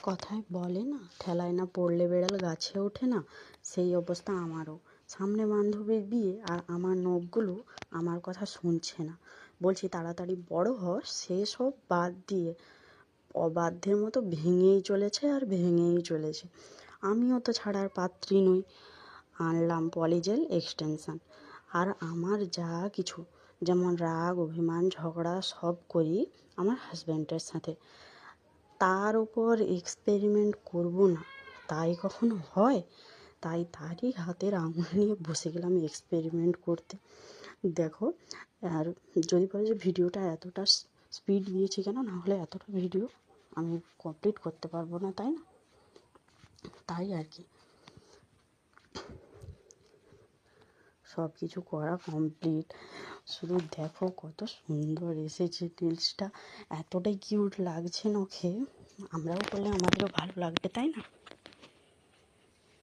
কথায় বলে না, ঠেলায় না পড়লে বেড়াল গাছে ওঠে না, সেই অবস্থা আমারও। সামনে বান্ধবীর বিয়ে, আর আমার নখগুলো আমার কথা শুনছে না। বলছি তাড়াতাড়ি বড় হ, সেসব বাদ দিয়ে অবাধ্যের মতো ভেঙেই চলেছে আর ভেঙেই চলেছে। আমিও তো ছাড়ার পাত্রী নই। আনলাম পলিজেল এক্সটেনশান। আর আমার যা কিছু, যেমন রাগ, অভিমান, ঝগড়া সব করি আমার হাজব্যান্ডের সাথে। তার উপর এক্সপেরিমেন্ট করব না তাই কখনো হয়? তাই তারই হাতের আঙুল নিয়ে বসে গেলাম এক্সপেরিমেন্ট করতে। দেখো, আর যদি বলে যে ভিডিওটা এতটা স্পিড দিয়েছি কেন, না হলে এতটা ভিডিও আমি কমপ্লিট করতে পারবো না, তাই না? তাই আর কি, সব কিছু করা কমপ্লিট। শুধু দেখো কত সুন্দর এসেছে রিলসটা, এতটাই কিউট লাগছে নখে। আমরাও করলে আমাদেরও ভালো লাগবে, তাই না?